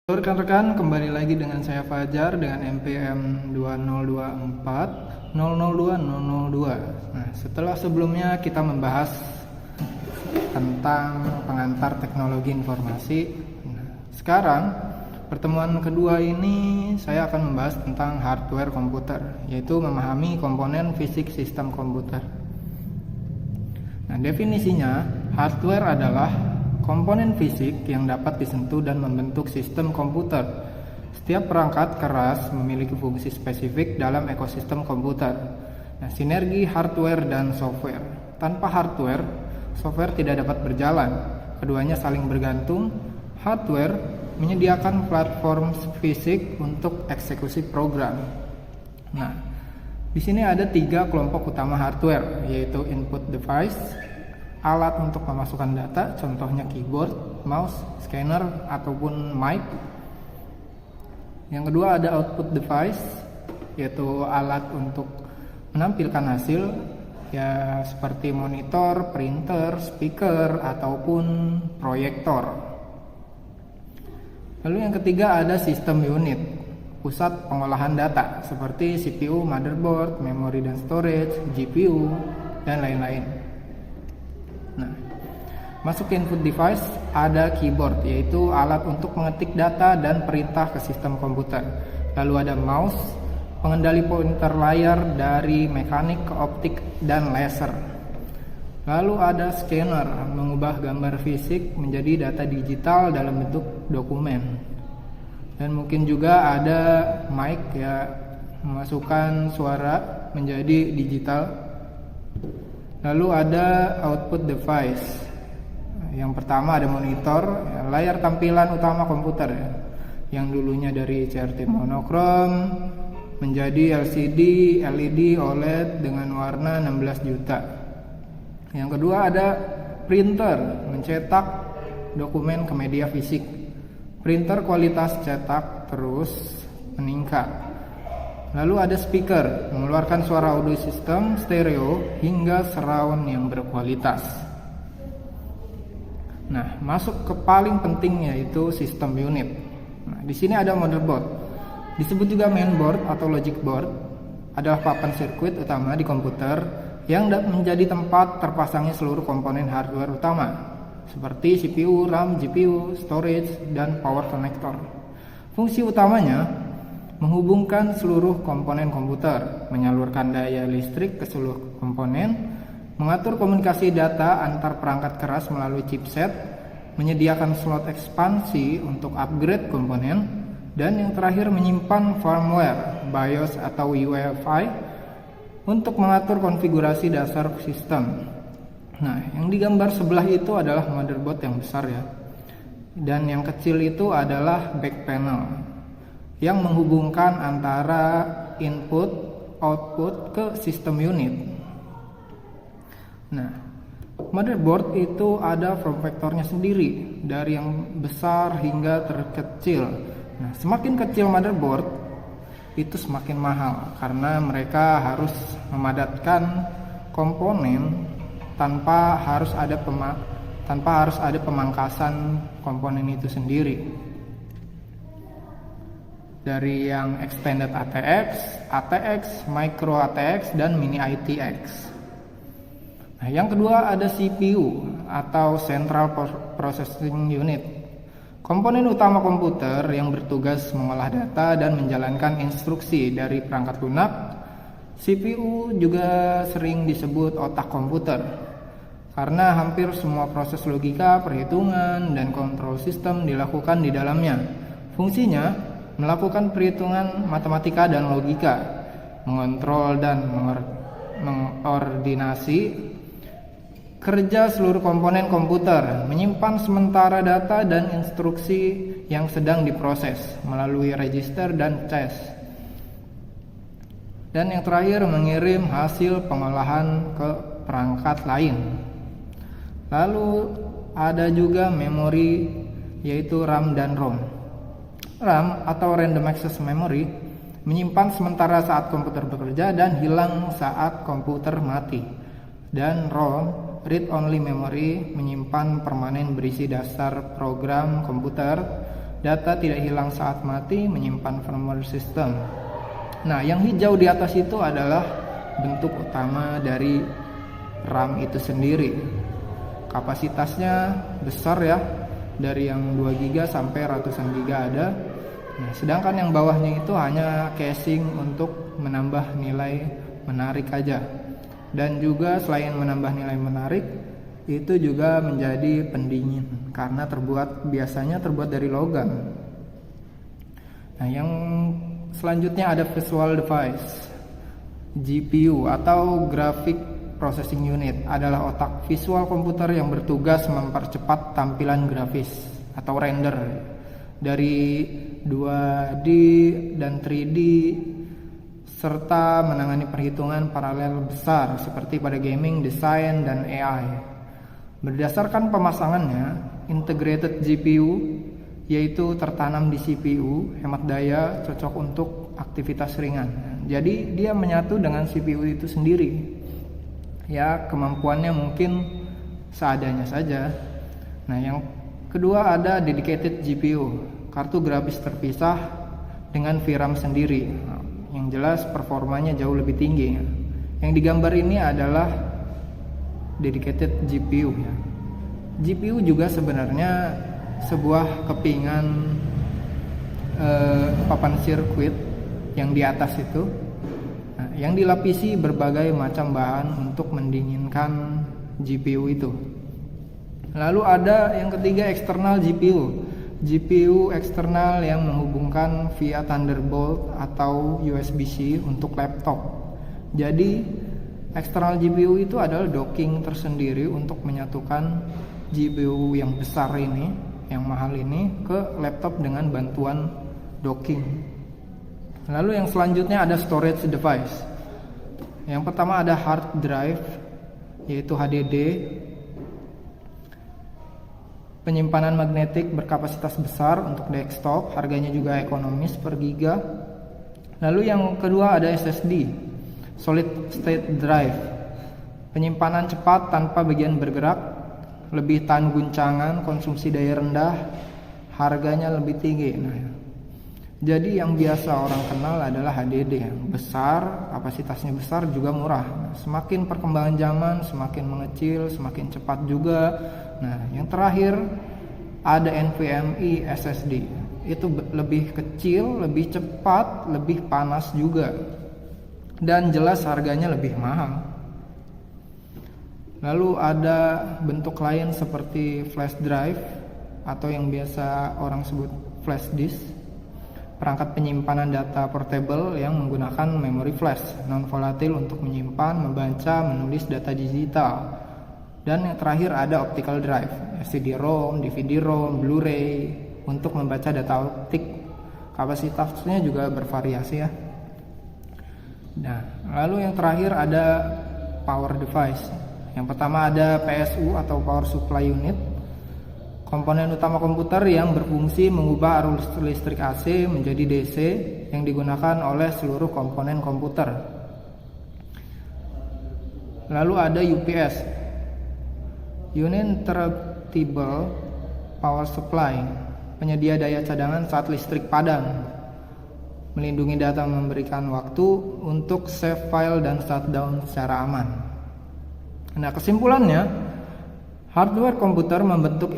Halo rekan-rekan, kembali lagi dengan saya Fajar dengan NPM 2024 002 002. Nah, setelah sebelumnya kita membahas tentang pengantar teknologi informasi. Nah, sekarang pertemuan kedua ini saya akan membahas tentang hardware komputer, yaitu memahami komponen fisik sistem komputer. Nah, definisinya, hardware adalah komponen fisik yang dapat disentuh dan membentuk sistem komputer. Setiap perangkat keras memiliki fungsi spesifik dalam ekosistem komputer. Nah, sinergi hardware dan software. Tanpa hardware, software tidak dapat berjalan. Keduanya saling bergantung. Hardware menyediakan platform fisik untuk eksekusi program. Nah, di sini ada 3 kelompok utama hardware, yaitu input device, alat untuk memasukkan data, contohnya keyboard, mouse, scanner, ataupun mic. Yang kedua ada output device, yaitu alat untuk menampilkan hasil, ya seperti monitor, printer, speaker, ataupun proyektor. Lalu yang ketiga ada sistem unit, pusat pengolahan data, seperti CPU, motherboard, memori dan storage, GPU, dan lain-lain. Nah, masuk ke input device ada keyboard, yaitu alat untuk mengetik data dan perintah ke sistem komputer. Lalu ada mouse, pengendali pointer layar dari mekanik ke optik dan laser. Lalu ada scanner, mengubah gambar fisik menjadi data digital dalam bentuk dokumen. Dan mungkin juga ada mic, ya, memasukkan suara menjadi digital. Lalu ada output device. Yang pertama ada monitor, layar tampilan utama komputer, ya, yang dulunya dari CRT monokrom menjadi LCD, LED, OLED dengan warna 16 juta. Yang kedua ada printer, mencetak dokumen ke media fisik. Printer kualitas cetak terus meningkat. Lalu ada speaker, mengeluarkan suara audio sistem stereo hingga surround yang berkualitas. Nah, masuk ke paling penting, yaitu sistem unit. Nah, di sini ada motherboard, disebut juga mainboard atau logic board, adalah papan sirkuit utama di komputer yang menjadi tempat terpasangnya seluruh komponen hardware utama, seperti CPU, RAM, GPU, storage, dan power connector. Fungsi utamanya menghubungkan seluruh komponen komputer, menyalurkan daya listrik ke seluruh komponen, mengatur komunikasi data antar perangkat keras melalui chipset, menyediakan slot ekspansi untuk upgrade komponen, dan yang terakhir menyimpan firmware, BIOS atau UEFI untuk mengatur konfigurasi dasar sistem. Nah, yang digambar sebelah itu adalah motherboard yang besar, ya. Dan yang kecil itu adalah back panel yang menghubungkan antara input, output ke sistem unit. Nah, motherboard itu ada form factornya sendiri, dari yang besar hingga terkecil. Nah, semakin kecil motherboard itu semakin mahal, karena mereka harus memadatkan komponen tanpa harus ada pemangkasan komponen itu sendiri. Dari yang extended ATX, ATX, micro ATX, dan mini ITX. Nah, yang kedua ada CPU atau Central Processing Unit, komponen utama komputer yang bertugas mengolah data dan menjalankan instruksi dari perangkat lunak. CPU juga sering disebut otak komputer, karena hampir semua proses logika, perhitungan, dan kontrol sistem dilakukan di dalamnya. Fungsinya melakukan perhitungan matematika dan logika, mengontrol dan mengordinasi kerja seluruh komponen komputer, menyimpan sementara data dan instruksi yang sedang diproses melalui register dan cache. Dan yang terakhir mengirim hasil pengolahan ke perangkat lain. Lalu ada juga memori, yaitu RAM dan ROM. RAM atau Random Access Memory menyimpan sementara saat komputer bekerja dan hilang saat komputer mati. Dan ROM, Read Only Memory, menyimpan permanen berisi dasar program komputer Data tidak hilang saat mati, menyimpan firmware system. Nah, yang hijau di atas itu adalah bentuk utama dari RAM itu sendiri. Kapasitasnya besar ya, dari yang 2 GB sampai ratusan GB ada. Nah, sedangkan yang bawahnya itu hanya casing untuk menambah nilai menarik aja. Dan juga selain menambah nilai menarik, itu juga menjadi pendingin karena biasanya terbuat dari logam. Nah, yang selanjutnya ada visual device. GPU atau Graphic Processing Unit adalah otak visual komputer yang bertugas mempercepat tampilan grafis atau render dari 2D dan 3D serta menangani perhitungan paralel besar seperti pada gaming, desain, dan AI. Berdasarkan pemasangannya, integrated GPU yaitu tertanam di CPU, hemat daya, cocok untuk aktivitas ringan. Jadi dia menyatu dengan CPU itu sendiri. Ya, kemampuannya mungkin seadanya saja. Nah, yang kedua ada dedicated GPU, kartu grafis terpisah dengan VRAM sendiri. Nah, yang jelas performanya jauh lebih tinggi. Yang digambar ini adalah dedicated GPU ya. GPU juga sebenarnya sebuah kepingan papan sirkuit yang di atas itu, yang dilapisi berbagai macam bahan untuk mendinginkan GPU itu. Lalu ada yang ketiga, eksternal GPU eksternal yang menghubungkan via Thunderbolt atau USB-C untuk laptop. Jadi eksternal GPU itu adalah docking tersendiri untuk menyatukan GPU yang besar ini, yang mahal ini, ke laptop dengan bantuan docking. Lalu yang selanjutnya ada storage device. Yang pertama ada hard drive, yaitu HDD, penyimpanan magnetik berkapasitas besar untuk desktop, harganya juga ekonomis per giga. Lalu yang kedua ada SSD, solid state drive, penyimpanan cepat tanpa bagian bergerak, lebih tahan guncangan, konsumsi daya rendah, harganya lebih tinggi. Nah, jadi yang biasa orang kenal adalah HDD yang besar, kapasitasnya besar, juga murah. Nah, semakin perkembangan zaman semakin mengecil, semakin cepat juga. Nah, yang terakhir ada NVMe SSD. Itu lebih kecil, lebih cepat, lebih panas juga. Dan jelas harganya lebih mahal. Lalu ada bentuk lain seperti flash drive atau yang biasa orang sebut flash disk, perangkat penyimpanan data portable yang menggunakan memori flash non volatil untuk menyimpan, membaca, menulis data digital. Dan yang terakhir ada optical drive, CD-ROM, DVD-ROM, Blu-ray untuk membaca data optik. Kapasitasnya juga bervariasi ya. Nah, lalu yang terakhir ada power device. Yang pertama ada PSU atau power supply unit, komponen utama komputer yang berfungsi mengubah arus listrik AC menjadi DC yang digunakan oleh seluruh komponen komputer. Lalu ada UPS, Uninterruptible Power Supply, penyedia daya cadangan saat listrik padam, melindungi data, memberikan waktu untuk save file dan shutdown secara aman. Nah, kesimpulannya, hardware komputer membentuk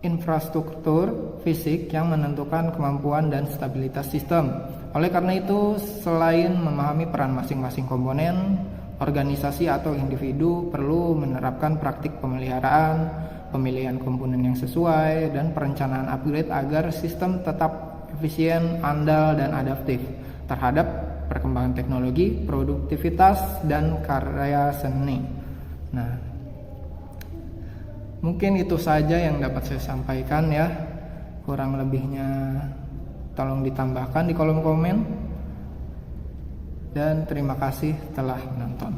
infrastruktur fisik yang menentukan kemampuan dan stabilitas sistem. Oleh karena itu, selain memahami peran masing-masing komponen, organisasi atau individu perlu menerapkan praktik pemeliharaan, pemilihan komponen yang sesuai, dan perencanaan upgrade agar sistem tetap efisien, andal, dan adaptif terhadap perkembangan teknologi, produktivitas, dan karya seni. Nah, mungkin itu saja yang dapat saya sampaikan ya. Kurang lebihnya tolong ditambahkan di kolom komen. Dan terima kasih telah menonton.